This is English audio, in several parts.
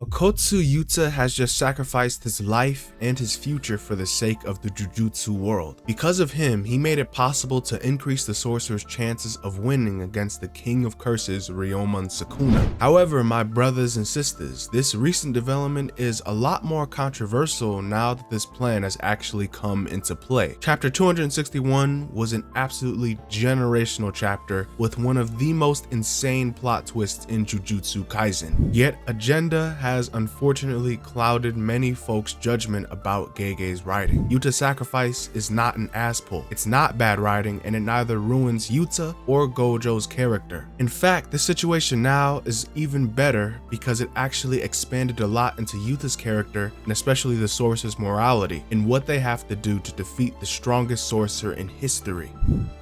Okotsu Yuta has just sacrificed his life and his future for the sake of the Jujutsu world. Because of him, he made it possible to increase the sorcerer's chances of winning against the King of Curses, Ryomon Sukuna. However, my brothers and sisters, this recent development is a lot more controversial now that this plan has actually come into play. Chapter 261 was an absolutely generational chapter with one of the most insane plot twists in Jujutsu Kaisen. Yet, agenda has unfortunately clouded many folks' judgment about Gege's writing. Yuta's sacrifice is not an ass-pull. It's not bad writing, and it neither ruins Yuta or Gojo's character. In fact, the situation now is even better because it actually expanded a lot into Yuta's character and especially the sorcerer's morality and what they have to do to defeat the strongest sorcerer in history.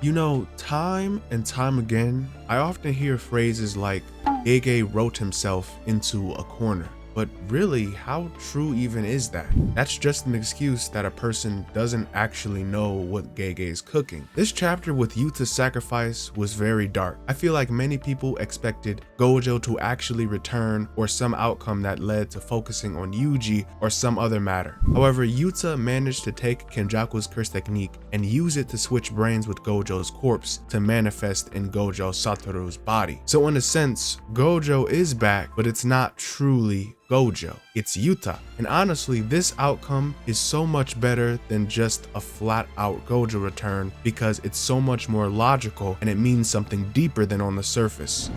You know, time and time again, I often hear phrases like, Gege wrote himself into a corner. But really, how true even is that? That's just an excuse that a person doesn't actually know what Gege is cooking. This chapter with Yuta's sacrifice was very dark. I feel like many people expected Gojo to actually return or some outcome that led to focusing on Yuji or some other matter. However, Yuta managed to take Kenjaku's curse technique and use it to switch brains with Gojo's corpse to manifest in Gojo Satoru's body. So in a sense, Gojo is back, but it's not truly Gojo, it's Yuta. And honestly, this outcome is so much better than just a flat out Gojo return because it's so much more logical and it means something deeper than on the surface.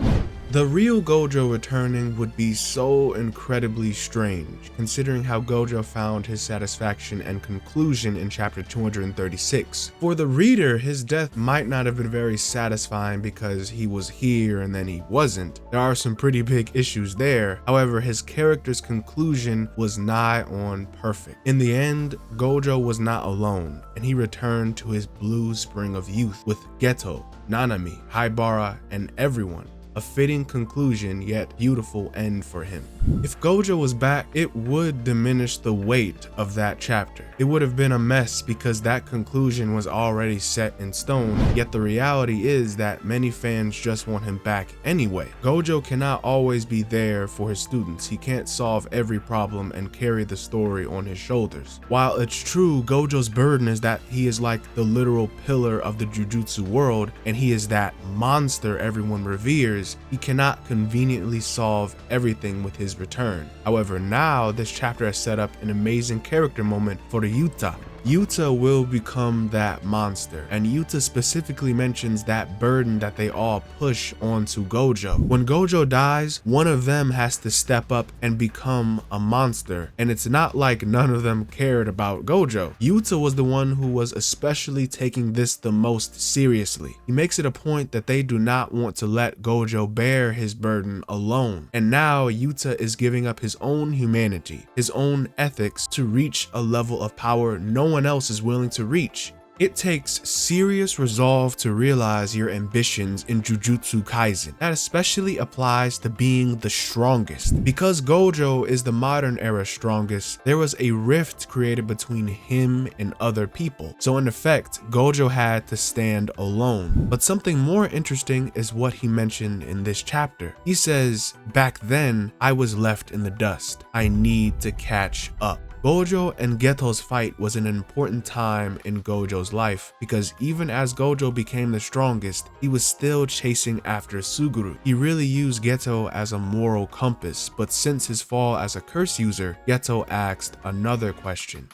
The real Gojo returning would be so incredibly strange, considering how Gojo found his satisfaction and conclusion in chapter 236. For the reader, his death might not have been very satisfying because he was here and then he wasn't. There are some pretty big issues there. However, his character's conclusion was nigh on perfect. In the end, Gojo was not alone, and he returned to his blue spring of youth with Ghetto, Nanami, Haibara, and everyone. A fitting conclusion, yet beautiful end for him. If Gojo was back, it would diminish the weight of that chapter. It would have been a mess because that conclusion was already set in stone, yet the reality is that many fans just want him back anyway. Gojo cannot always be there for his students. He can't solve every problem and carry the story on his shoulders. While it's true, Gojo's burden is that he is like the literal pillar of the Jujutsu world, and he is that monster everyone reveres, he cannot conveniently solve everything with his return. However, now this chapter has set up an amazing character moment for Yuta. Yuta will become that monster, and Yuta specifically mentions that burden that they all push onto Gojo. When Gojo dies, one of them has to step up and become a monster, and it's not like none of them cared about Gojo. Yuta was the one who was especially taking this the most seriously. He makes it a point that they do not want to let Gojo bear his burden alone, and now Yuta is giving up his own humanity, his own ethics to reach a level of power no one else is willing to reach. It takes serious resolve to realize your ambitions in Jujutsu Kaisen. That especially applies to being the strongest. Because Gojo is the modern era strongest, there was a rift created between him and other people. So in effect, Gojo had to stand alone. But something more interesting is what he mentioned in this chapter. He says, "Back then, I was left in the dust. I need to catch up." Gojo and Ghetto's fight was an important time in Gojo's life because even as Gojo became the strongest, he was still chasing after Suguru. He really used Ghetto as a moral compass, but since his fall as a curse user, Ghetto asked another question.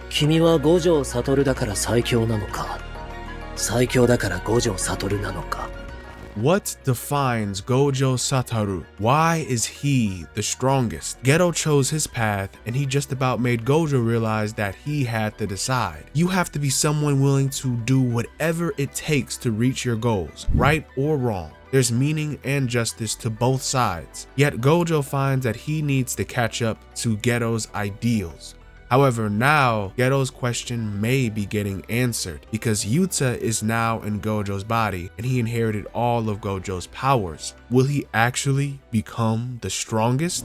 君は五条悟だから最強なのか、最強だから五条悟なのか。 What defines Gojo Satoru? Why is he the strongest? Ghetto chose his path, and he just about made Gojo realize that he had to decide. You have to be someone willing to do whatever it takes to reach your goals, right or wrong. There's meaning and justice to both sides. Yet Gojo finds that he needs to catch up to Ghetto's ideals. However, now Ghetto's question may be getting answered because Yuta is now in Gojo's body and he inherited all of Gojo's powers. Will he actually become the strongest?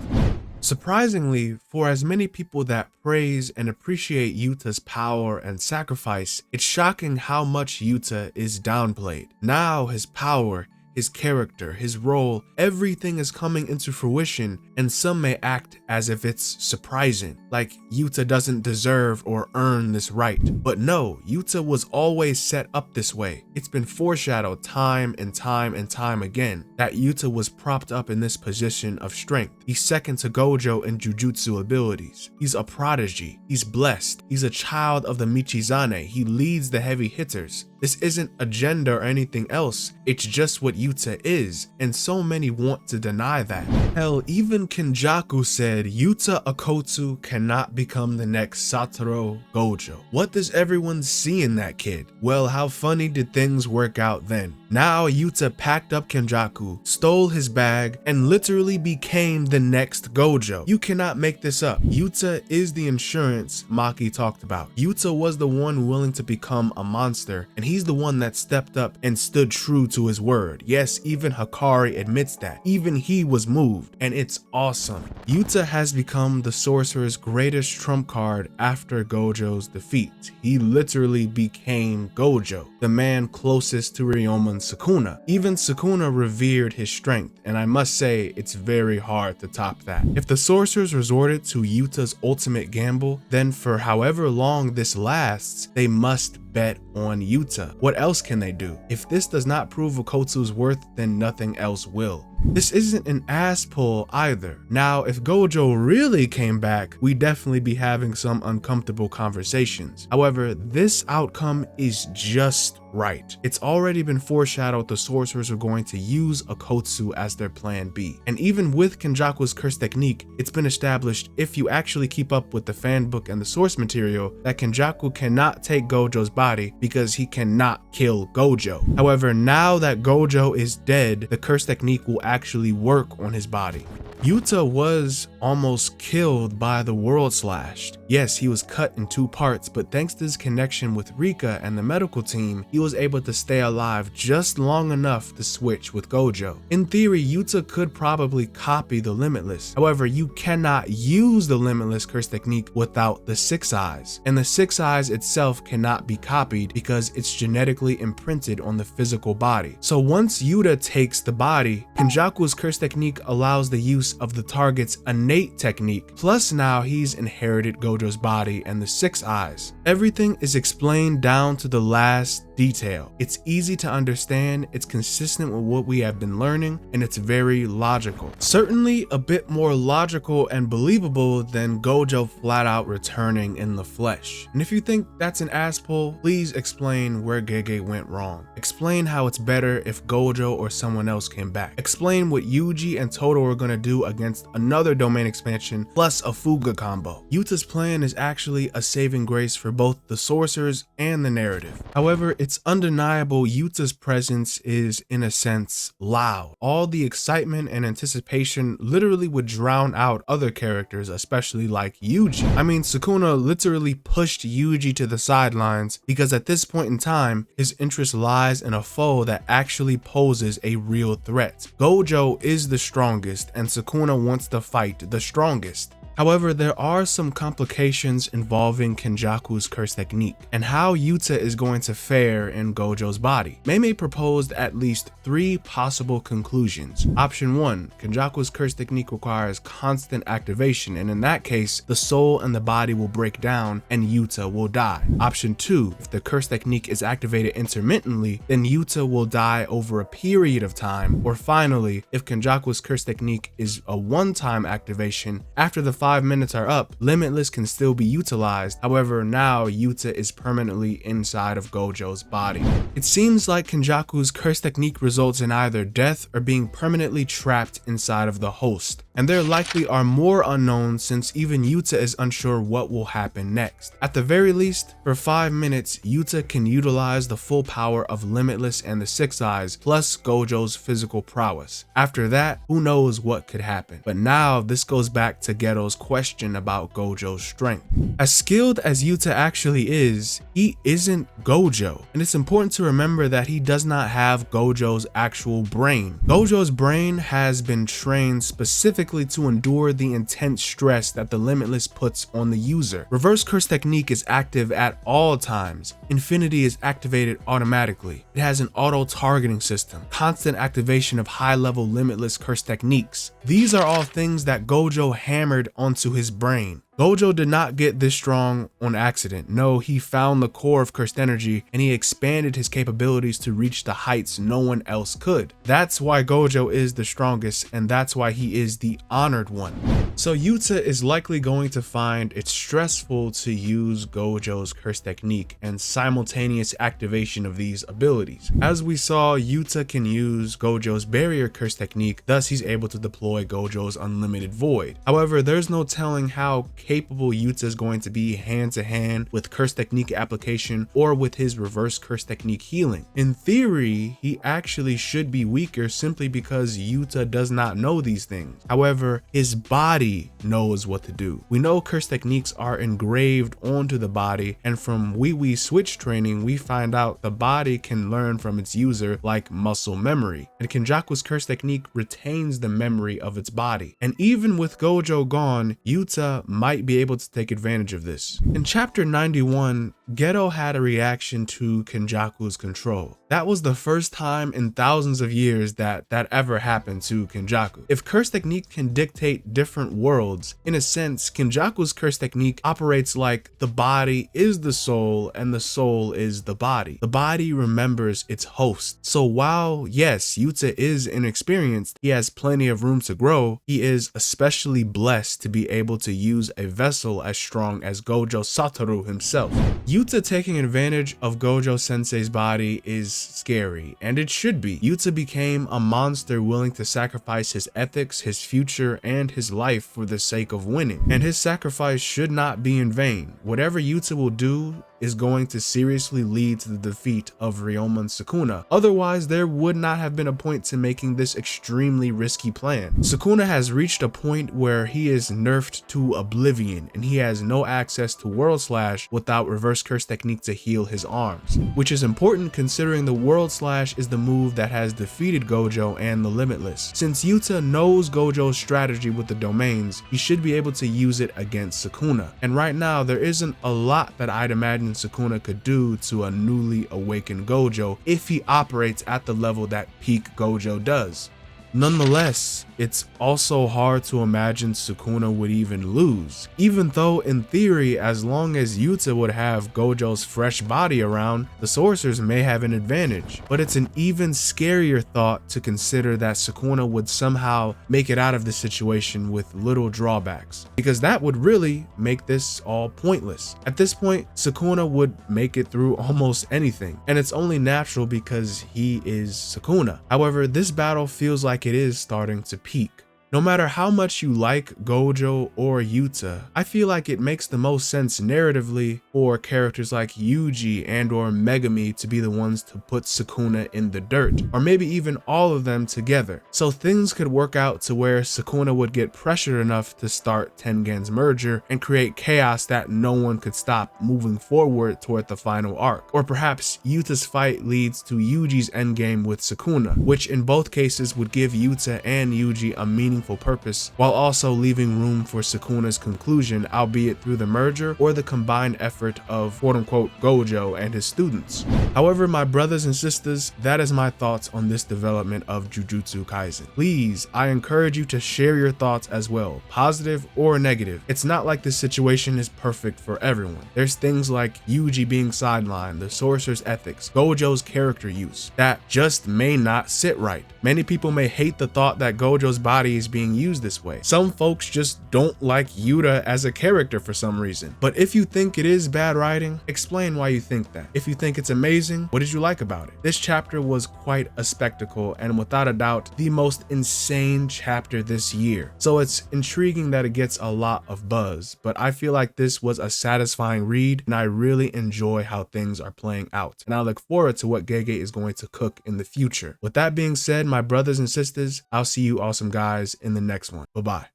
Surprisingly, for as many people that praise and appreciate Yuta's power and sacrifice, it's shocking how much Yuta is downplayed. Now his power, his character, his role, everything is coming into fruition, and some may act as if it's surprising, like Yuta doesn't deserve or earn this right. But no, Yuta was always set up this way. It's been foreshadowed time and time and time again that Yuta was propped up in this position of strength. He's second to Gojo in jujutsu abilities. He's a prodigy. He's blessed. He's a child of the Michizane. He leads the heavy hitters. This isn't agenda or anything else. It's just what Yuta is, and so many want to deny that. Hell, even Kenjaku said Yuta Akotsu cannot become the next Satoru Gojo. What does everyone see in that kid? Well, how funny did things work out then? Now Yuta packed up Kenjaku, stole his bag, and literally became the next Gojo. You cannot make this up. Yuta is the insurance Maki talked about. Yuta was the one willing to become a monster, and he's the one that stepped up and stood true to his word. Yes, even Hikari admits that. Even he was moved, and it's awesome. Yuta has become the sorcerer's greatest trump card after Gojo's defeat. He literally became Gojo, the man closest to Ryoma Sukuna. Even Sukuna revered his strength, and I must say it's very hard to top that. If the sorcerers resorted to Yuta's ultimate gamble, then for however long this lasts, they must bet on Yuta. What else can they do? If this does not prove Akotsu's worth, then nothing else will. This isn't an ass pull either. Now, if Gojo really came back, we'd definitely be having some uncomfortable conversations. However, this outcome is just right. It's already been foreshadowed the sorcerers are going to use Akotsu as their plan B. And even with Kenjaku's curse technique, it's been established, if you actually keep up with the fan book and the source material, that Kenjaku cannot take Gojo's body because he cannot kill Gojo. However, now that Gojo is dead, the curse technique will actually work on his body. Yuta was almost killed by the world slashed. Yes, he was cut in 2 parts, but thanks to his connection with Rika and the medical team, he was able to stay alive just long enough to switch with Gojo. In theory, Yuta could probably copy the Limitless. However, you cannot use the Limitless curse technique without the 6 eyes. And the 6 eyes itself cannot be copied because it's genetically imprinted on the physical body. So once Yuta takes the body, Kenjaku's curse technique allows the use of the target's innate technique, plus now he's inherited Gojo's body and the 6 eyes. Everything is explained down to the last detail. It's easy to understand, it's consistent with what we have been learning, and it's very logical. Certainly a bit more logical and believable than Gojo flat out returning in the flesh. And if you think that's an ass pull, please explain where Gege went wrong. Explain how it's better if Gojo or someone else came back. Explain what Yuji and Todo are gonna do against another domain expansion plus a Fuga combo. Yuta's plan is actually a saving grace for both the sorcerers and the narrative. However, it's undeniable Yuta's presence is, in a sense, loud. All the excitement and anticipation literally would drown out other characters, especially like Yuji. I mean, Sukuna literally pushed Yuji to the sidelines because at this point in time, his interest lies in a foe that actually poses a real threat. Gojo is the strongest, and Sukuna wants to fight the strongest. However, there are some complications involving Kenjaku's curse technique and how Yuta is going to fare in Gojo's body. Meimei proposed at least 3 possible conclusions. Option 1, Kenjaku's curse technique requires constant activation, and in that case, the soul and the body will break down and Yuta will die. Option 2, if the curse technique is activated intermittently, then Yuta will die over a period of time. Or finally, if Kenjaku's curse technique is a one-time activation, after the 5 minutes are up, Limitless can still be utilized. However, now Yuta is permanently inside of Gojo's body. It seems like Kenjaku's curse technique results in either death or being permanently trapped inside of the host. And there likely are more unknowns since even Yuta is unsure what will happen next. At the very least, for 5 minutes, Yuta can utilize the full power of Limitless and the 6 eyes, plus Gojo's physical prowess. After that, who knows what could happen. But now this goes back to Ghetto's question about Gojo's strength. As skilled as Yuta actually is, he isn't Gojo. And it's important to remember that he does not have Gojo's actual brain. Gojo's brain has been trained specifically specifically to endure the intense stress that the Limitless puts on the user. Reverse Curse Technique is active at all times. Infinity is activated automatically. It has an auto-targeting system, constant activation of high-level Limitless curse techniques. These are all things that Gojo hammered onto his brain. Gojo did not get this strong on accident. No, he found the core of cursed energy and he expanded his capabilities to reach the heights no one else could. That's why Gojo is the strongest, and that's why he is the honored one. So Yuta is likely going to find it stressful to use Gojo's curse technique and simultaneous activation of these abilities. As we saw, Yuta can use Gojo's barrier curse technique, thus he's able to deploy Gojo's unlimited void. However, there's no telling how capable Yuta is going to be hand to hand with curse technique application or with his reverse curse technique healing. In theory, he actually should be weaker simply because Yuta does not know these things. However, his body knows what to do. We know curse techniques are engraved onto the body, and from Wee switch training, we find out the body can learn from its user like muscle memory, and Kenjaku's curse technique retains the memory of its body. And even with Gojo gone, Yuta might be able to take advantage of this. In chapter 91, Ghetto had a reaction to Kenjaku's control. That was the first time in thousands of years that ever happened to Kenjaku. If curse technique can dictate different worlds, in a sense, Kenjaku's curse technique operates like the body is the soul and the soul is the body. The body remembers its host. So while, yes, Yuta is inexperienced, he has plenty of room to grow, he is especially blessed to be able to use a vessel as strong as Gojo Satoru himself. Yuta taking advantage of Gojo Sensei's body is scary, and it should be. Yuta became a monster willing to sacrifice his ethics, his future, and his life for the sake of winning, and his sacrifice should not be in vain. Whatever Yuta will do is going to seriously lead to the defeat of Ryoma Sukuna. Otherwise, there would not have been a point to making this extremely risky plan. Sukuna has reached a point where he is nerfed to oblivion and he has no access to World Slash without reverse curse technique to heal his arms, which is important considering the World Slash is the move that has defeated Gojo and the Limitless. Since Yuta knows Gojo's strategy with the domains, he should be able to use it against Sukuna. And right now, there isn't a lot that I'd imagine Sukuna could do to a newly awakened Gojo if he operates at the level that peak Gojo does. Nonetheless, it's also hard to imagine Sukuna would even lose, even though in theory, as long as Yuta would have Gojo's fresh body around, the sorcerers may have an advantage. But it's an even scarier thought to consider that Sukuna would somehow make it out of the situation with little drawbacks, because that would really make this all pointless. At this point, Sukuna would make it through almost anything, and it's only natural because he is Sukuna. However, this battle feels like it is starting to peak. No matter how much you like Gojo or Yuta, I feel like it makes the most sense narratively for characters like Yuji and or Megami to be the ones to put Sukuna in the dirt, or maybe even all of them together. So things could work out to where Sukuna would get pressured enough to start Tengen's merger and create chaos that no one could stop moving forward toward the final arc. Or perhaps Yuta's fight leads to Yuji's endgame with Sukuna, which in both cases would give Yuta and Yuji a meaningful purpose, while also leaving room for Sukuna's conclusion, albeit through the merger or the combined effort of quote-unquote Gojo and his students. However, my brothers and sisters, that is my thoughts on this development of Jujutsu Kaisen. Please, I encourage you to share your thoughts as well, positive or negative. It's not like this situation is perfect for everyone. There's things like Yuji being sidelined, the sorcerer's ethics, Gojo's character use, that just may not sit right. Many people may hate the thought that Gojo's body is being used this way. Some folks just don't like Yuta as a character for some reason. But if you think it is bad writing, explain why you think that. If you think it's amazing, what did you like about it? This chapter was quite a spectacle and without a doubt the most insane chapter this year. So it's intriguing that it gets a lot of buzz, but I feel like this was a satisfying read and I really enjoy how things are playing out. And I look forward to what Gege is going to cook in the future. With that being said, my brothers and sisters, I'll see you awesome guys in the next one. Bye-bye.